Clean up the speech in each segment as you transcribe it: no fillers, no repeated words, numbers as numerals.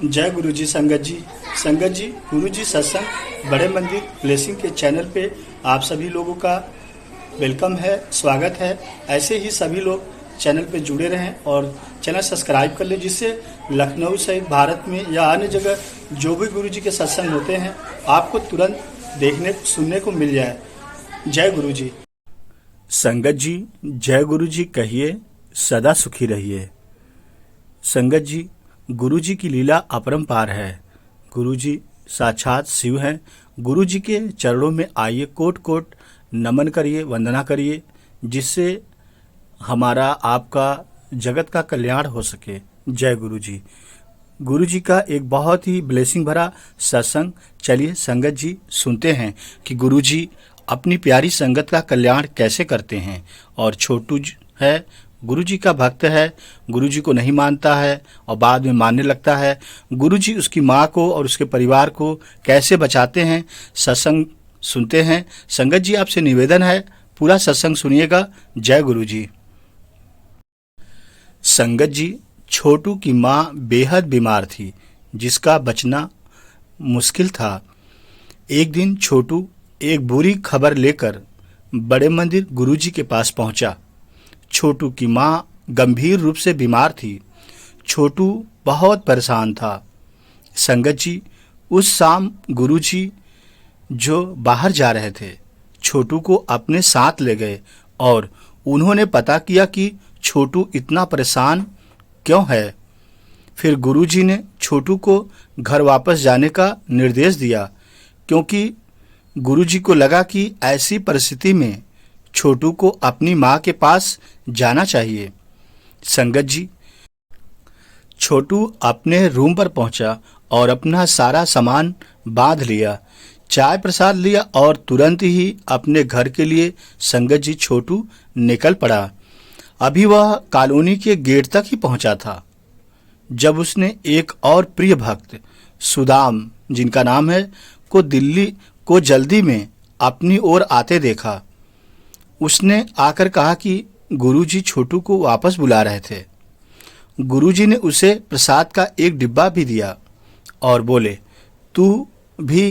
जय गुरु जी। संगत जी गुरु जी सत्संग बड़े मंदिर ब्लेसिंग के चैनल पे आप सभी लोगों का वेलकम है, स्वागत है। ऐसे ही सभी लोग चैनल पे जुड़े रहें और चैनल सब्सक्राइब कर लें, जिससे लखनऊ सहित भारत में या अन्य जगह जो भी गुरु जी के सत्संग होते हैं आपको तुरंत देखने सुनने को मिल जाए। जय गुरु जी। संगत जी जय गुरु जी कहिए, सदा सुखी रहिए। संगत जी गुरु जी की लीला अपरंपार है। गुरु जी साक्षात शिव हैं। गुरु जी के चरणों में आइए, कोट कोट नमन करिए, वंदना करिए, जिससे हमारा आपका जगत का कल्याण हो सके। जय गुरु जी। गुरु जी का एक बहुत ही ब्लेसिंग भरा सत्संग, चलिए संगत जी सुनते हैं कि गुरु जी अपनी प्यारी संगत का कल्याण कैसे करते हैं। और छोटू है, गुरु जी का भक्त है, गुरु जी को नहीं मानता है और बाद में मानने लगता है। गुरु जी उसकी माँ को और उसके परिवार को कैसे बचाते हैं, सत्संग सुनते हैं। संगत जी आपसे निवेदन है, पूरा सत्संग सुनिएगा। जय गुरु जी। संगत जी, छोटू की माँ बेहद बीमार थी, जिसका बचना मुश्किल था। एक दिन छोटू एक बुरी खबर लेकर बड़े मंदिर गुरुजी के पास पहुंचा। छोटू की माँ गंभीर रूप से बीमार थी। छोटू बहुत परेशान था। संगत जी, उस शाम गुरुजी जो बाहर जा रहे थे, छोटू को अपने साथ ले गए और उन्होंने पता किया कि छोटू इतना परेशान क्यों है। फिर गुरुजी ने छोटू को घर वापस जाने का निर्देश दिया, क्योंकि गुरुजी को लगा कि ऐसी परिस्थिति में छोटू को अपनी माँ के पास जाना चाहिए। संगत जी, छोटू अपने रूम पर पहुंचा और अपना सारा सामान बांध लिया, चाय प्रसाद लिया और तुरंत ही अपने घर के लिए संगत जी छोटू निकल पड़ा। अभी वह कॉलोनी के गेट तक ही पहुंचा था जब उसने एक और प्रिय भक्त सुदाम, जिनका नाम है, को दिल्ली को जल्दी में अपनी ओर आते देखा। उसने आकर कहा कि गुरुजी छोटू को वापस बुला रहे थे। गुरुजी ने उसे प्रसाद का एक डिब्बा भी दिया और बोले, तू भी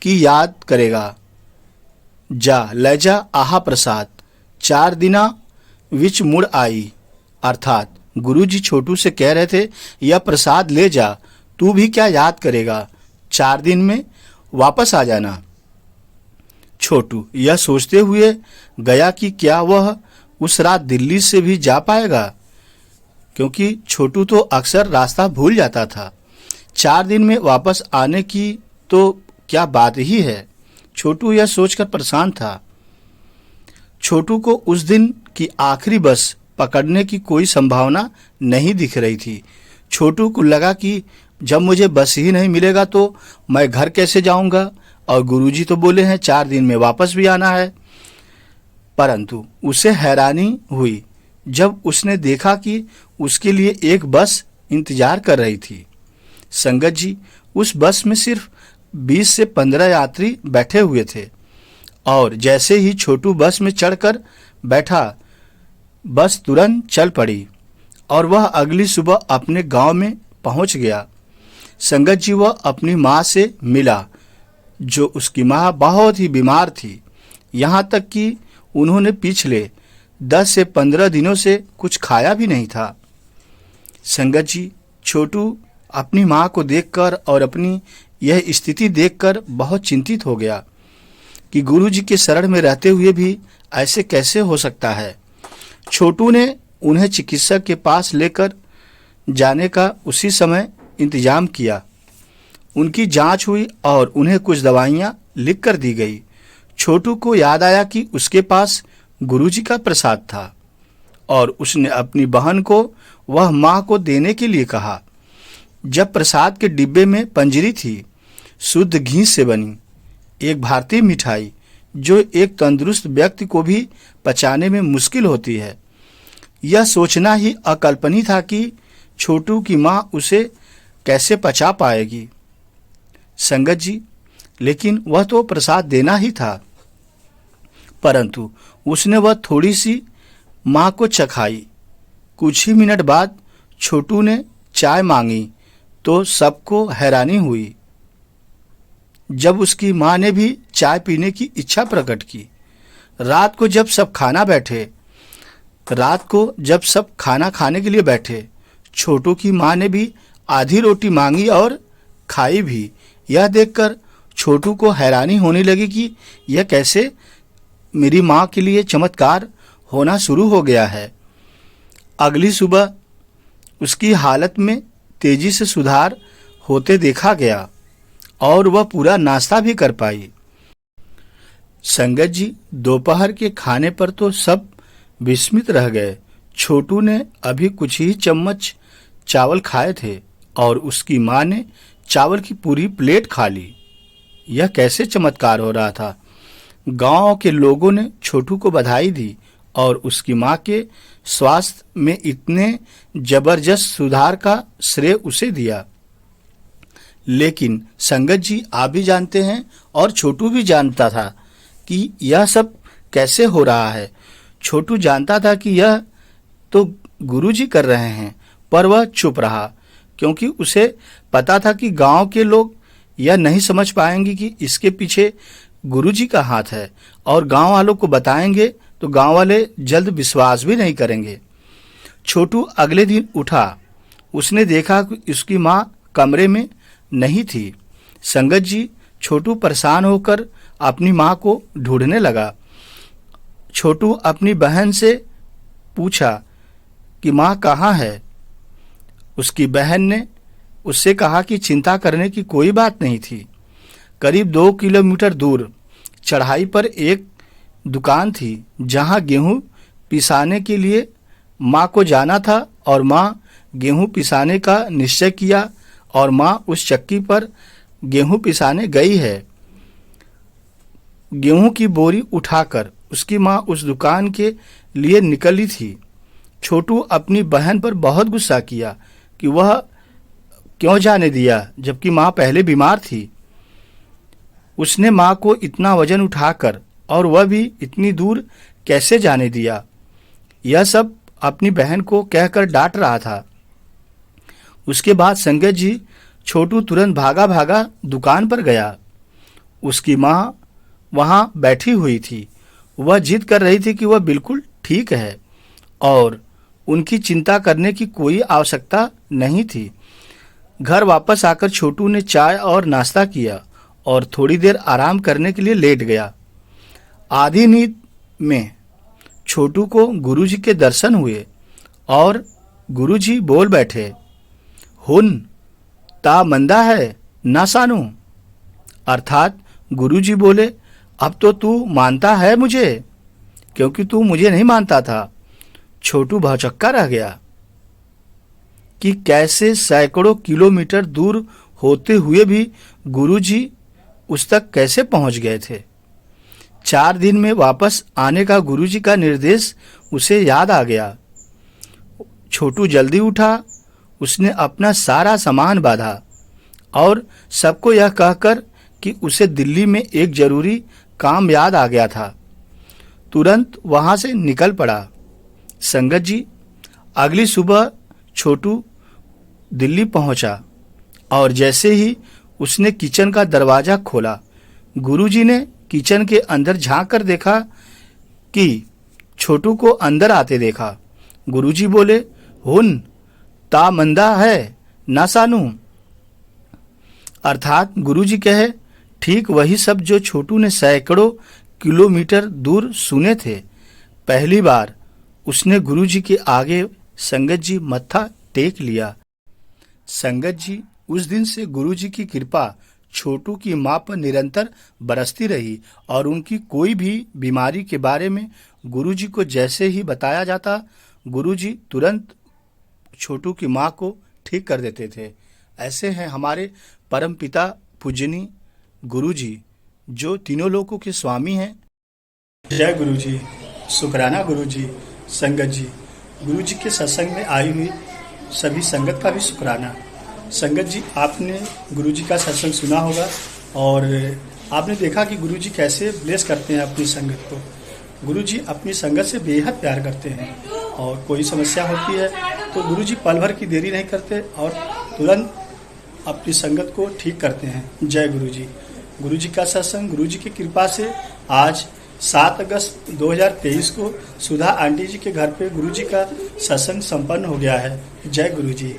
की याद करेगा, जा ले जा आहा प्रसाद, 4 दिना विच मुड़ आई। अर्थात गुरुजी छोटू से कह रहे थे, यह प्रसाद ले जा, तू भी क्या याद करेगा, 4 दिन में वापस आ जाना। छोटू यह सोचते हुए गया कि क्या वह उस रात दिल्ली से भी जा पाएगा, क्योंकि छोटू तो अक्सर रास्ता भूल जाता था। 4 दिन में वापस आने की तो क्या बात ही है। छोटू यह सोचकर परेशान था। छोटू को उस दिन की आखिरी बस पकड़ने की कोई संभावना नहीं दिख रही थी। छोटू को लगा कि जब मुझे बस ही नहीं मिलेगा तो मैं घर कैसे जाऊंगा, और गुरुजी तो बोले हैं 4 दिन में वापस भी आना है। परंतु उसे हैरानी हुई जब उसने देखा कि उसके लिए एक बस इंतजार कर रही थी। संगत जी, उस बस में सिर्फ 20 से 15 यात्री बैठे हुए थे और जैसे ही छोटू बस में चढ़कर बैठा, बस तुरंत चल पड़ी और वह अगली सुबह अपने गांव में पहुंच गया। संगत जी, वह अपनी माँ से मिला, जो उसकी माँ बहुत ही बीमार थी, यहाँ तक कि उन्होंने पिछले 10 से 15 दिनों से कुछ खाया भी नहीं था। संगत जी, छोटू अपनी माँ को देखकर और अपनी यह स्थिति देखकर बहुत चिंतित हो गया कि गुरु जी के शरण में रहते हुए भी ऐसे कैसे हो सकता है। छोटू ने उन्हें चिकित्सक के पास लेकर जाने का उसी समय इंतजाम किया। उनकी जांच हुई और उन्हें कुछ दवाइयां लिख कर दी गई। छोटू को याद आया कि उसके पास गुरुजी का प्रसाद था और उसने अपनी बहन को वह माँ को देने के लिए कहा। जब प्रसाद के डिब्बे में पंजरी थी, शुद्ध घी से बनी एक भारतीय मिठाई, जो एक तंदुरुस्त व्यक्ति को भी पचाने में मुश्किल होती है। यह सोचना ही अकल्पनीय था कि छोटू की माँ उसे कैसे पचा पाएगी। संगत जी, लेकिन वह तो प्रसाद देना ही था, परंतु उसने वह थोड़ी सी माँ को चखाई। कुछ ही मिनट बाद छोटू ने चाय मांगी तो सबको हैरानी हुई जब उसकी माँ ने भी चाय पीने की इच्छा प्रकट की। रात को जब सब खाना खाने के लिए बैठे, छोटू की माँ ने भी आधी रोटी मांगी और खाई भी। यह देखकर छोटू को हैरानी होने लगी कि यह कैसे मेरी माँ के लिए चमत्कार होना शुरू हो गया है। अगली सुबह उसकी हालत में तेजी से सुधार होते देखा गया और वह पूरा नाश्ता भी कर पाई। संगत जी, दोपहर के खाने पर तो सब विस्मित रह गए। छोटू ने अभी कुछ ही चम्मच चावल खाए थे और उसकी माँ ने चावल की पूरी प्लेट खा ली। यह कैसे चमत्कार हो रहा था। गांव के लोगों ने छोटू को बधाई दी और उसकी माँ के स्वास्थ्य में इतने जबरदस्त सुधार का श्रेय उसे दिया। लेकिन संगत जी, आप भी जानते हैं और छोटू भी जानता था कि यह सब कैसे हो रहा है। छोटू जानता था कि यह तो गुरुजी कर रहे हैं, पर वह चुप रहा क्योंकि उसे पता था कि गांव के लोग यह नहीं समझ पाएंगे कि इसके पीछे गुरुजी का हाथ है, और गांव वालों को बताएंगे तो गांव वाले जल्द विश्वास भी नहीं करेंगे। छोटू अगले दिन उठा। उसने देखा कि उसकी माँ कमरे में नहीं थी। संगत जी, छोटू परेशान होकर अपनी माँ को ढूंढने लगा। छोटू अपनी बहन से पूछा कि माँ कहाँ है। उसकी बहन ने उससे कहा कि चिंता करने की कोई बात नहीं थी। करीब 2 किलोमीटर दूर चढ़ाई पर एक दुकान थी जहाँ गेहूं पिसाने के लिए माँ को जाना था, और माँ गेहूं पिसाने का निश्चय किया और माँ उस चक्की पर गेहूं पिसाने गई है। गेहूं की बोरी उठाकर उसकी माँ उस दुकान के लिए निकली थी। छोटू अपनी बहन पर बहुत गुस्सा किया कि वह क्यों जाने दिया जबकि माँ पहले बीमार थी। उसने माँ को इतना वजन उठाकर और वह भी इतनी दूर कैसे जाने दिया। यह सब अपनी बहन को कहकर डांट रहा था। उसके बाद संगत जी, छोटू तुरंत भागा भागा दुकान पर गया। उसकी माँ वहां बैठी हुई थी। वह जिद कर रही थी कि वह बिल्कुल ठीक है और उनकी चिंता करने की कोई आवश्यकता नहीं थी। घर वापस आकर छोटू ने चाय और नाश्ता किया और थोड़ी देर आराम करने के लिए लेट गया। आधी नींद में छोटू को गुरुजी के दर्शन हुए और गुरुजी बोल बैठे, हुन ता मंदा है ना सानू। अर्थात गुरुजी बोले, अब तो तू मानता है मुझे, क्योंकि तू मुझे नहीं मानता था। छोटू भौचक्का रह गया कि कैसे सैकड़ों किलोमीटर दूर होते हुए भी गुरुजी उस तक कैसे पहुंच गए थे। 4 दिन में वापस आने का गुरुजी का निर्देश उसे याद आ गया। छोटू जल्दी उठा। उसने अपना सारा सामान बांधा और सबको यह कहकर कि उसे दिल्ली में एक जरूरी काम याद आ गया था, तुरंत वहां से निकल पड़ा। संगत जी, अगली सुबह छोटू दिल्ली पहुंचा और जैसे ही उसने किचन का दरवाजा खोला, गुरुजी ने किचन के अंदर झांक कर देखा कि छोटू को अंदर आते देखा। गुरुजी बोले, हुन ता मंदा है ना सानू। अर्थात गुरुजी कहे ठीक वही सब जो छोटू ने सैकड़ों किलोमीटर दूर सुने थे। पहली बार उसने गुरुजी के आगे संगत जी मत्था टेक लिया। संगत जी, उस दिन से गुरुजी की कृपा छोटू की मां पर निरंतर बरसती रही और उनकी कोई भी बीमारी के बारे में गुरुजी को जैसे ही बताया जाता, गुरुजी तुरंत छोटू की मां को ठीक कर देते थे। ऐसे हैं हमारे परमपिता पूजनी गुरुजी, जो तीनों लोकों के स्वामी हैं। जय गुरुजी, शुक्राना गुरुजी। संगत जी, गुरुजी के सत्संग में आई हुई सभी संगत का भी शुक्राना। संगत जी, आपने गुरुजी का सत्संग सुना होगा और आपने देखा कि गुरुजी कैसे ब्लेस करते हैं अपनी संगत को। गुरुजी अपनी संगत से बेहद प्यार करते हैं और कोई समस्या होती है तो गुरुजी पल भर की देरी नहीं करते और तुरंत अपनी संगत को ठीक करते हैं। जय गुरु जी। गुरु जी का सत्संग गुरु जी की कृपा से आज 7 अगस्त 2023 को सुधा आंटी जी के घर पे गुरु जी का सत्संग संपन्न हो गया है। जय गुरु जी।